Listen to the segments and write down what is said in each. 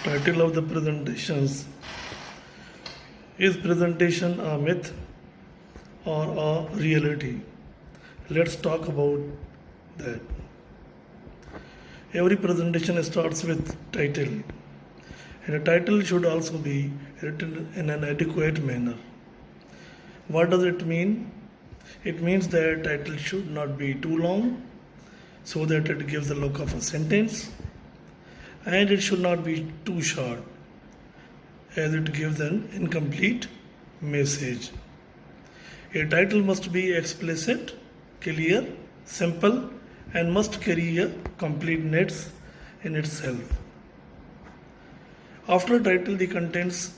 Title of the presentations: Is presentation a myth or a reality? Let's talk about that. Every presentation starts with title, and a title should also be written in an adequate manner. What does it mean? It means that title should not be too long so that it gives the look of a sentence, and it should not be too short as it gives an incomplete message. A title must be explicit, clear, simple, and must carry a completeness in itself. After title, the contents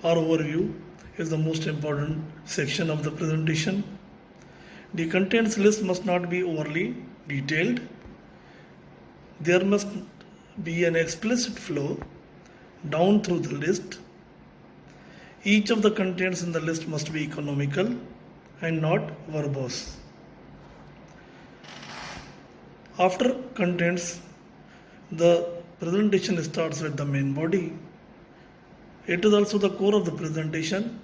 or overview is the most important section of the presentation. The contents list must not be overly detailed. There must be an explicit flow down through the list. Each of the contents in the list must be economical and not verbose. After contents, the presentation starts with the main body. It is also the core of the presentation.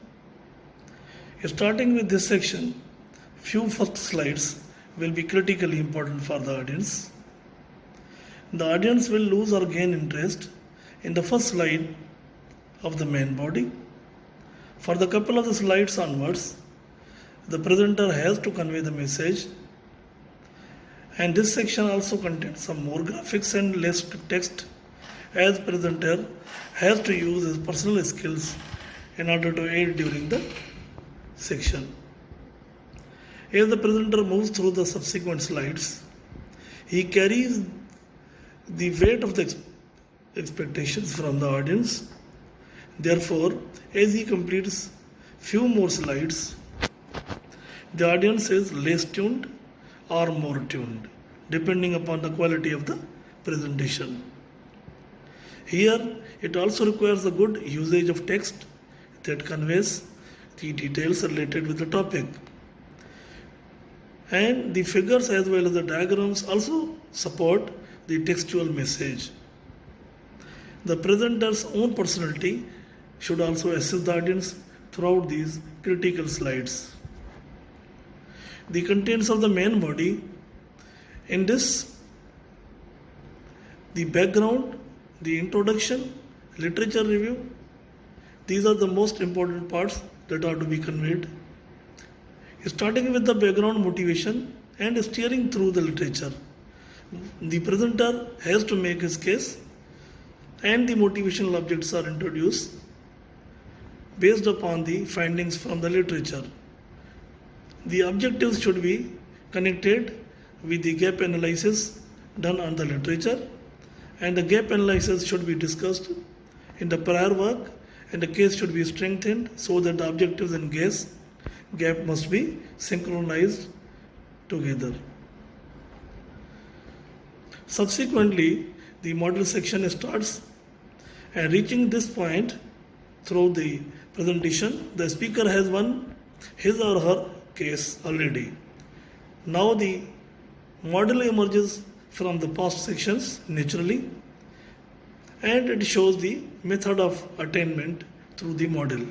Starting with this section, few first slides will be critically important for the audience. The audience will lose or gain interest in the first slide of the main body. For the couple of the slides onwards, the presenter has to convey the message, and this section also contains some more graphics and less text, as presenter has to use his personal skills in order to aid during the section. As the presenter moves through the subsequent slides, he carries the weight of the expectations from the audience. Therefore, as he completes few more slides, the audience is less tuned or more tuned, depending upon the quality of the presentation. Here, it also requires a good usage of text that conveys the details related with the topic. And the figures as well as the diagrams also support the textual message. The presenter's own personality should also assist the audience throughout these critical slides. The contents of the main body: in this, the background, the introduction, literature review, these are the most important parts that are to be conveyed. Starting with the background motivation and steering through the literature, the presenter has to make his case, and the motivational objects are introduced based upon the findings from the literature. The objectives should be connected with the gap analysis done on the literature, and the gap analysis should be discussed in the prior work, and the case should be strengthened so that the objectives and gap must be synchronized together. Subsequently, the model section starts, and reaching this point through the presentation, the speaker has won his or her case already. Now the model emerges from the past sections naturally, and it shows the method of attainment through the model.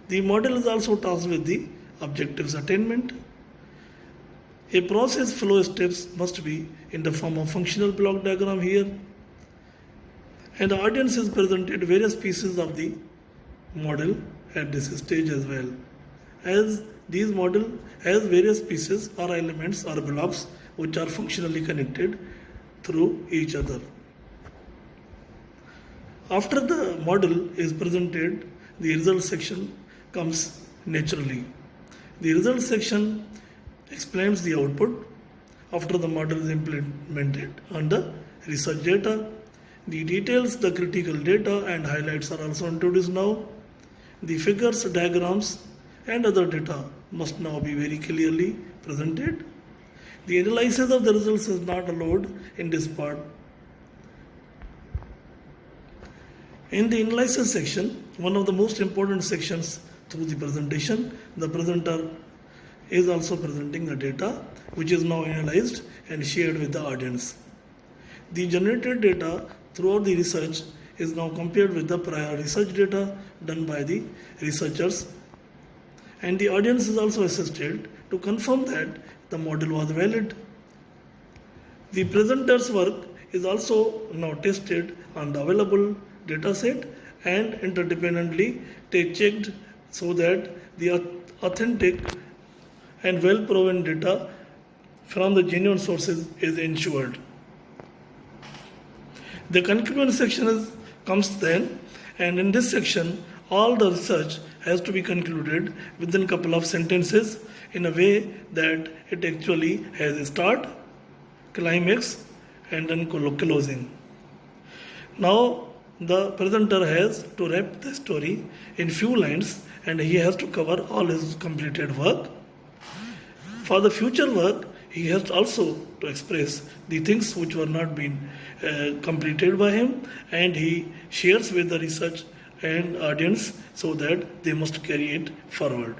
The model is also tasked with the objectives attainment. A process flow steps must be in the form of functional block diagram here, and the audience is presented various pieces of the model at this stage as well, as these model has various pieces or elements or blocks which are functionally connected through each other. After the model is presented, the result section comes naturally. The result section explains the output after the model is implemented on the research data. The details, the critical data and highlights are also introduced now. The figures, diagrams and other data must now be very clearly presented. The analysis of the results is not allowed in this part. In the analysis section, one of the most important sections through the presentation, the presenter is also presenting the data which is now analyzed and shared with the audience. The generated data throughout the research is now compared with the prior research data done by the researchers, and the audience is also assisted to confirm that the model was valid. The presenter's work is also now tested on the available dataset and interdependently checked so that the authentic and well proven data from the genuine sources is ensured. The conclusion section comes then, and in this section all the research has to be concluded within a couple of sentences in a way that it actually has a start, climax, and then closing. Now the presenter has to wrap the story in few lines, and he has to cover all his completed work. For the future work, he has also to express the things which were not being completed by him, and he shares with the research and audience so that they must carry it forward.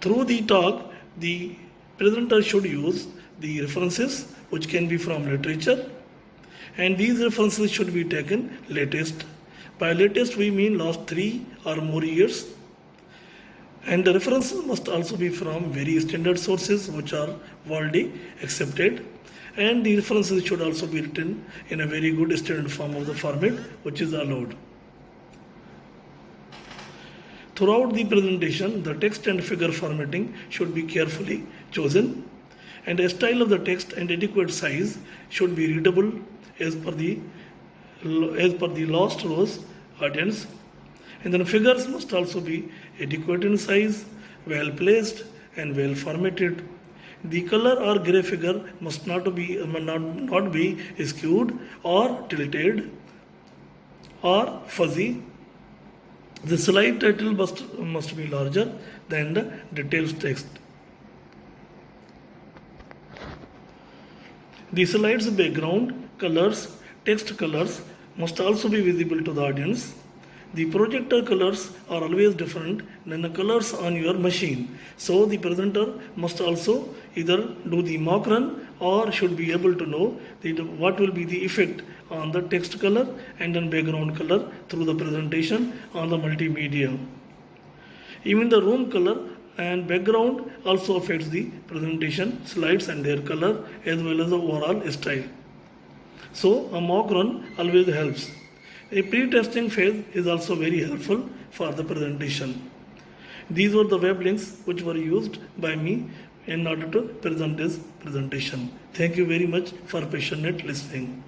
Through the talk, the presenter should use the references which can be from literature, and these references should be taken latest. By latest we mean last 3 or more years. And the references must also be from very standard sources which are widely accepted. And the references should also be written in a very good standard form of the format which is allowed. Throughout the presentation, the text and figure formatting should be carefully chosen, and the style of the text and adequate size should be readable as per the last row's audience. And then figures must also be adequate in size, well placed, and well formatted. The color or gray figure must not be skewed or tilted or fuzzy. The slide title must be larger than the details text. The slide's background colors, text colors must also be visible to the audience. The projector colors are always different than the colors on your machine. So the presenter must also either do the mock run or should be able to know what will be the effect on the text color and then background color through the presentation on the multimedia. Even the room color and background also affects the presentation, slides and their color as well as the overall style. So a mock run always helps. A pre-testing phase is also very helpful for the presentation. These were the web links which were used by me in order to present this presentation. Thank you very much for passionate listening.